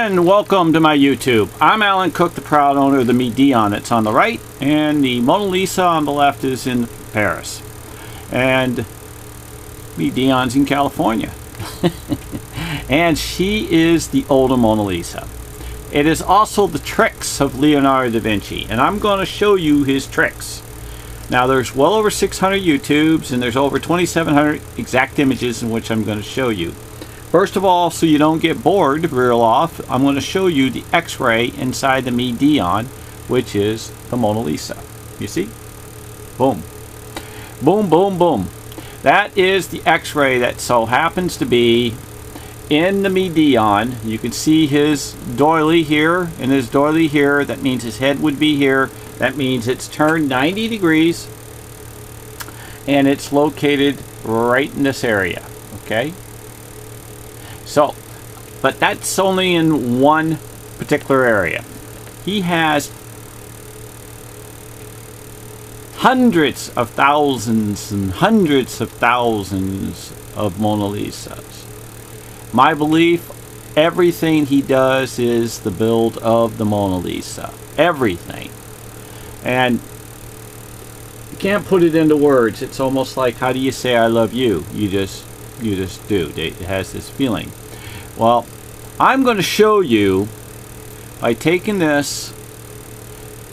and welcome to my YouTube. I'm ALANCOOK, the proud owner of the Midion. It's on the right, and the Mona Lisa on the left is in Paris. And Midion's in California. And she is the older Mona Lisa. It is also the tricks of Leonardo da Vinci, and I'm going to show you his tricks. Now there's well over 600 YouTubes, and there's over 2,700 exact images in which I'm going to show you. First of all, so you don't get bored real off, I'm going to show you the X-ray inside the Midion, which is the Mona Lisa. You see? Boom. Boom, boom, boom. That is the X-ray that so happens to be in the Midion. You can see his doily here and his doily here. That means his head would be here. That means it's turned 90 degrees. And it's located right in this area. Okay? So, but that's only in one particular area. He has hundreds of thousands and hundreds of thousands of Mona Lisas. My belief, everything he does is the build of the Mona Lisa. Everything. And you can't put it into words. It's almost like, how do you say I love you? You just do. It has this feeling. Well, I'm going to show you by taking this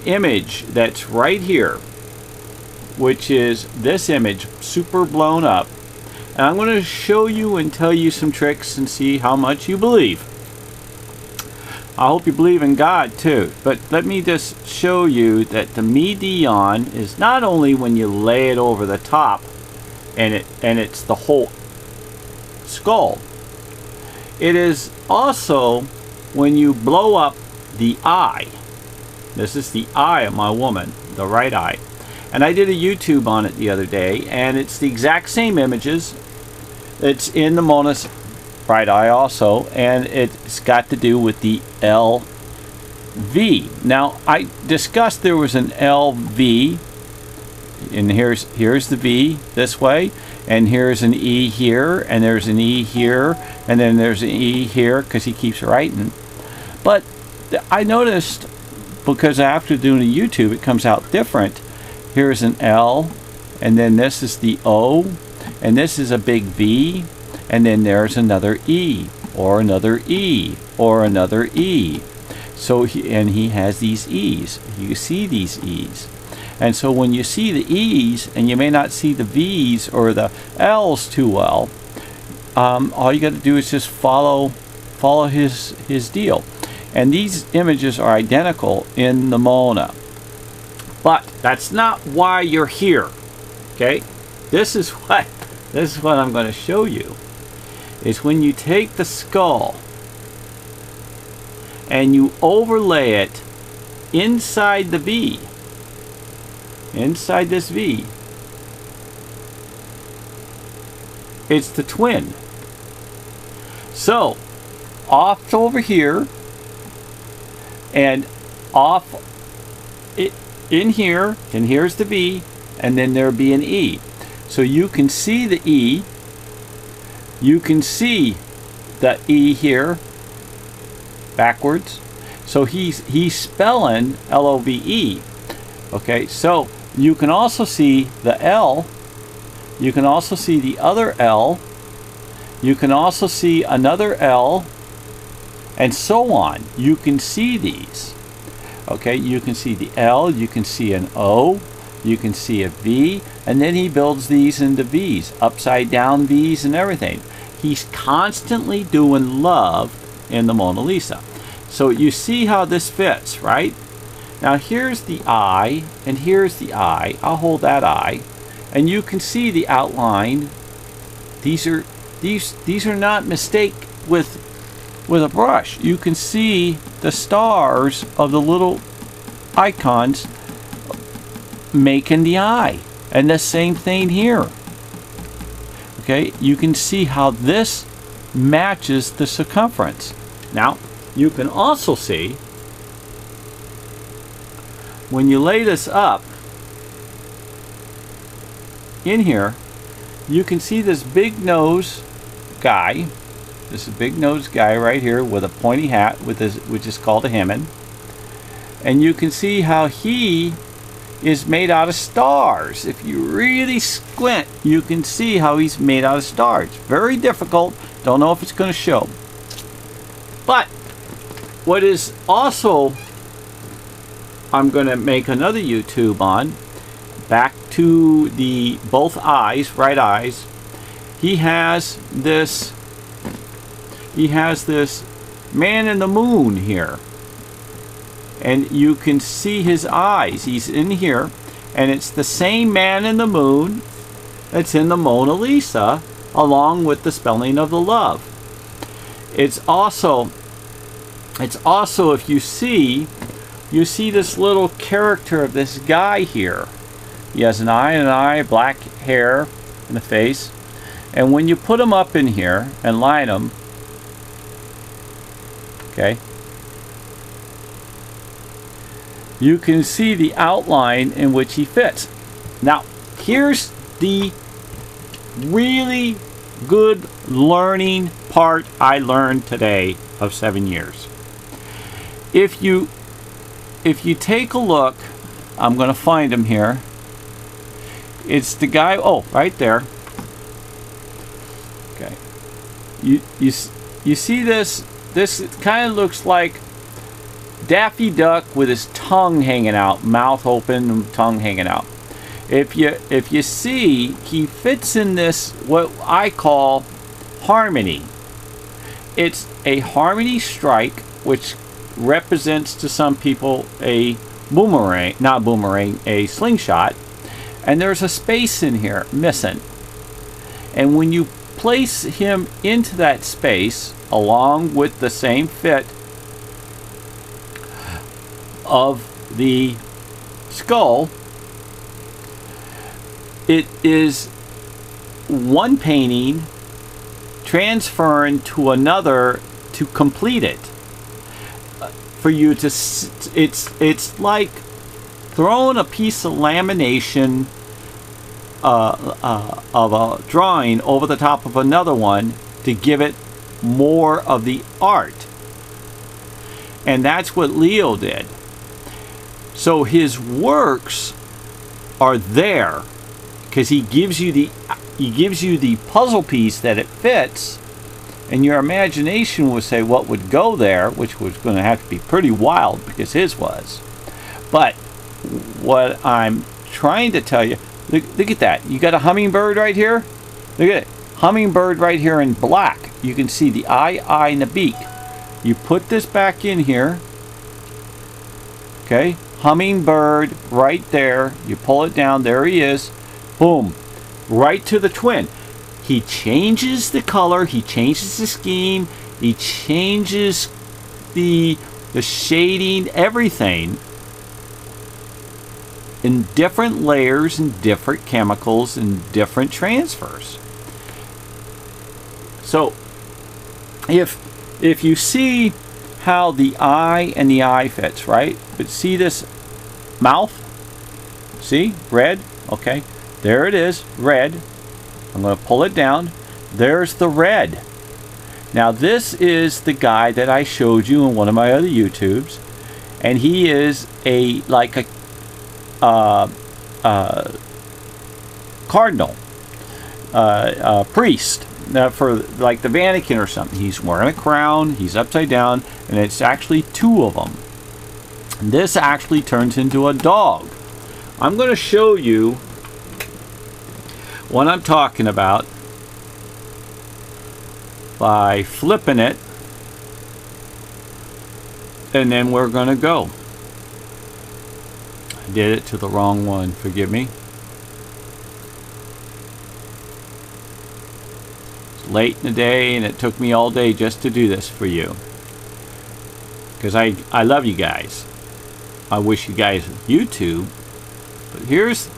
image that's right here, which is this image super blown up, and I'm going to show you and tell you some tricks and see how much you believe. I hope you believe in God too, but let me just show you that the Midion is not only when you lay it over the top and it's the whole skull. It is also when you blow up the eye. This is the eye of my woman, the right eye. And I did a YouTube on it the other day, and it's the exact same images. It's in the Mona's right eye also, and it's got to do with the LV. Now, I discussed there was an LV, and here's the V this way, and here's an E here, and there's an E here, and then there's an E here, because he keeps writing. But I noticed, because after doing a YouTube, it comes out different. Here's an L, and then this is the O, and this is a big V, and then there's another E, or another E, or another E. So he has these E's. You see these E's. And so when you see the E's, and you may not see the V's or the L's too well, all you got to do is just follow his deal. And these images are identical in the Mona. But that's not why you're here. Okay? This is what I'm going to show you. Is when you take the skull and you overlay it inside the V. Inside this V, it's the twin. So, off over here, and off in here, and here's the V, and then there'll be an E. So you can see the E, you can see the E here, backwards. So he's spelling L-O-V-E. Okay, so you can also see the L, you can also see the other L, you can also see another L, and so on. You can see these. Okay, you can see the L, you can see an O, you can see a V, and then he builds these into V's, upside down V's and everything. He's constantly doing love in the Mona Lisa. So you see how this fits, right? Now here's the eye, and here's the eye. I'll hold that eye, and you can see the outline. These are not mistake with a brush. You can see the stars of the little icons making the eye, and the same thing here. Okay, you can see how this matches the circumference. Now you can also see, when you lay this up in here, you can see this big nose guy This is a big-nosed guy right here with a pointy hat, with his, which is called a hymen. And you can see how he is made out of stars. If you really squint, you can see how he's made out of stars. Very difficult. Don't know if it's going to show. But what is also, I'm going to make another YouTube on, back to the both eyes, right eyes. He has this man in the moon here. And you can see his eyes. He's in here. And it's the same man in the moon that's in the Mona Lisa, along with the spelling of the love. It's also, if you see this little character of this guy here. He has an eye, black hair in the face. And when you put him up in here and line him, okay, you can see the outline in which he fits. Now, here's the really good learning part I learned today of 7 years. If you take a look, I'm going to find him here. It's the guy, oh, right there. Okay. You see this? This kind of looks like Daffy Duck with his tongue hanging out, mouth open and tongue hanging out. If you see, he fits in this, what I call harmony. It's a harmony strike, which represents to some people a boomerang, not boomerang, a slingshot. And there's a space in here missing. And when you place him into that space, along with the same fit of the skull, it is one painting transferring to another to complete it. For you to, it's like throwing a piece of lamination of a drawing over the top of another one to give it more of the art. And that's what Leo did. So his works are there because he gives you the puzzle piece that it fits, and your imagination would say what would go there, which was going to have to be pretty wild because his was. But what I'm trying to tell you, look at that. You got a hummingbird right here. Look at it. Hummingbird right here in black. You can see the eye, and the beak. You put this back in here. Okay. Hummingbird right there. You pull it down. There he is. Boom. Right to the twin. He changes the color. He changes the scheme. He changes the shading, everything, in different layers and different chemicals and different transfers. So if you see how the eye and the eye fits, right? But see this mouth? See? Red? Okay. There it is. Red. I'm going to pull it down. There's the red. Now this is the guy that I showed you in one of my other YouTubes. And he is like a cardinal, priest, for like the Vatican or something. He's wearing a crown, he's upside down, and it's actually two of them. This actually turns into a dog. I'm going to show you what I'm talking about by flipping it, and then we're going to go. I did it to the wrong one, forgive me. It's late in the day and it took me all day just to do this for you, because I love you guys. I wish you guys YouTube. But here's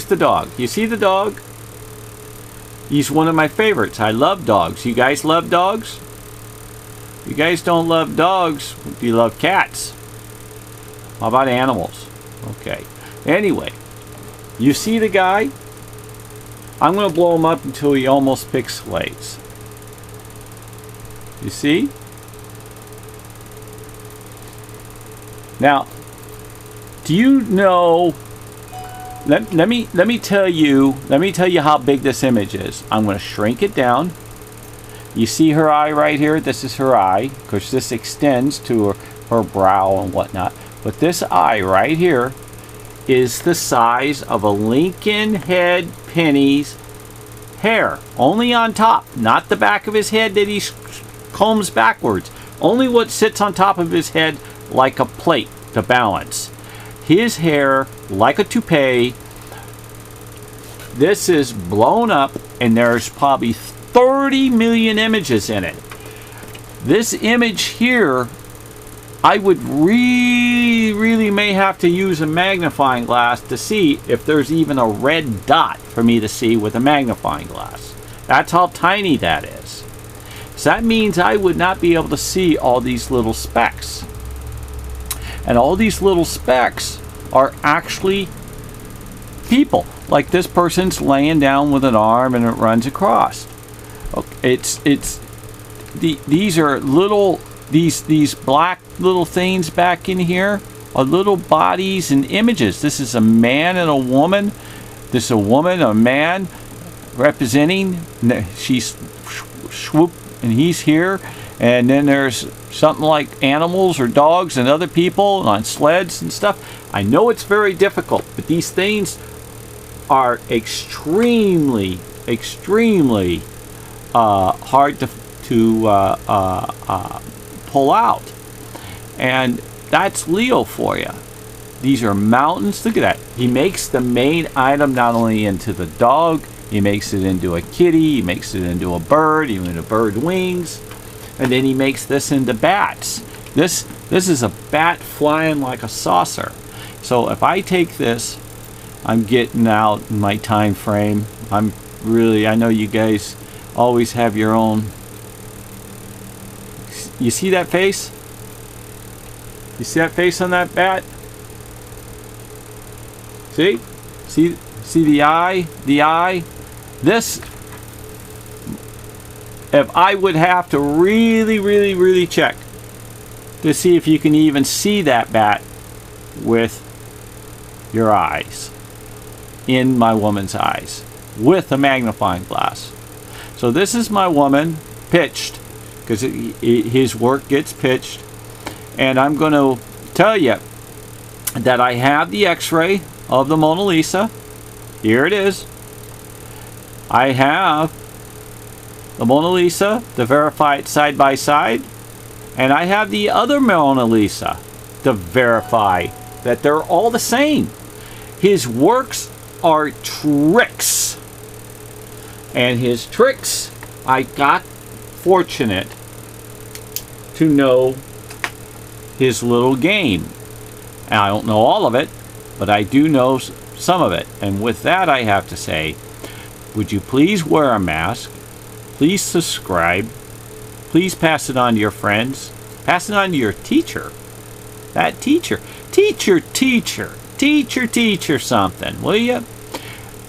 the dog. You see the dog? He's one of my favorites. I love dogs. You guys love dogs? If you guys don't love dogs, do you love cats? How about animals? Okay. Anyway, you see the guy? I'm going to blow him up until he almost pixelates. You see? Now, do you know? Let me tell you how big this image is. I'm going to shrink it down. You see her eye right here? This is her eye, because this extends to her brow and whatnot. But this eye right here is the size of a Lincoln head penny's hair. Only on top, not the back of his head that he combs backwards. Only what sits on top of his head like a plate to balance. His hair, like a toupee, this is blown up, and there's probably 30 million images in it. This image here, I would really may have to use a magnifying glass to see if there's even a red dot for me to see with a magnifying glass. That's how tiny that is. So that means I would not be able to see all these little specks. And all these little specks are actually people. Like this person's laying down with an arm and it runs across. Okay, these are little, these black little things back in here are little bodies and images. This is a man and a woman. This is a woman, a man representing. She's swoop, and he's here. And then there's something like animals or dogs and other people on sleds and stuff. I know it's very difficult, but these things are extremely hard to pull out. And that's Leo for you. These are mountains. Look at that. He makes the main item not only into the dog, he makes it into a kitty, he makes it into a bird, even into bird wings. And then he makes this into bats. This is a bat flying like a saucer. So if I take this, I'm getting out my time frame. I know you guys always have your own. You see that face? You see that face on that bat? See? See the eye? The eye? This, if I would have to really check to see if you can even see that bat with your eyes, in my woman's eyes, with a magnifying glass. So this is my woman, pitched, because his work gets pitched. And I'm going to tell you that I have the x-ray of the Mona Lisa. Here it is. I have the Mona Lisa to verify it side by side, and I have the other Mona Lisa to verify that they're all the same. His works are tricks, and his tricks, I got fortunate to know his little game. And I don't know all of it, but I do know some of it. And with that, I have to say, would you please wear a mask? Please subscribe. Please pass it on to your friends. Pass it on to your teacher. That teacher. Teacher something, will you?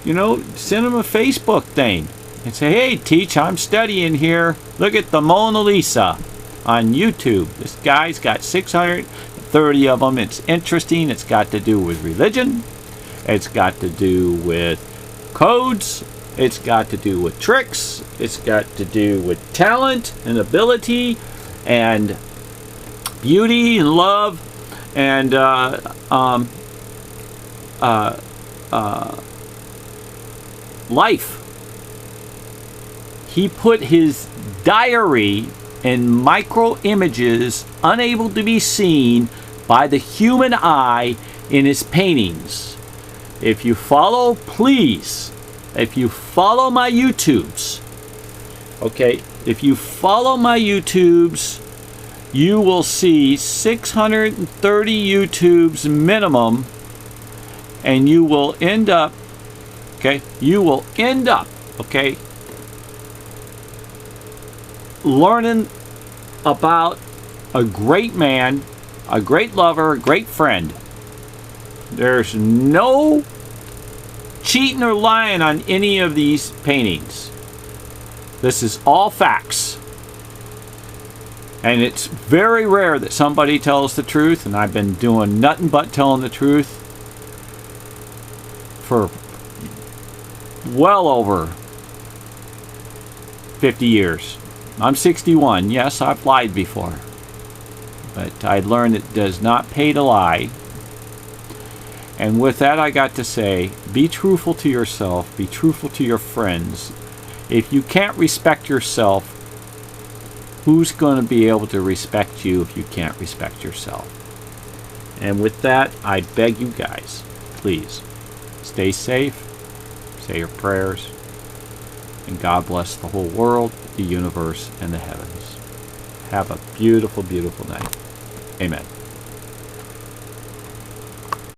You know, send them a Facebook thing and say, hey, teach, I'm studying here. Look at the Mona Lisa on YouTube. This guy's got 630 of them. It's interesting. It's got to do with religion. It's got to do with codes. It's got to do with tricks. It's got to do with talent and ability and beauty and love and life. He put his diary in micro images unable to be seen by the human eye in his paintings. If you follow, please, if you follow my YouTubes, okay, if you follow my YouTubes, you will see 630 YouTubes minimum, and you will end up, okay, learning about a great man, a great lover, a great friend. There's no cheating or lying on any of these paintings. This is all facts. And it's very rare that somebody tells the truth, and I've been doing nothing but telling the truth for well over 50 years. I'm 61. Yes, I've lied before. But I learned it does not pay to lie. And with that, I got to say, be truthful to yourself. Be truthful to your friends. If you can't respect yourself, who's going to be able to respect you if you can't respect yourself? And with that, I beg you guys, please, stay safe, say your prayers, and God bless the whole world, the universe, and the heavens. Have a beautiful, beautiful night. Amen.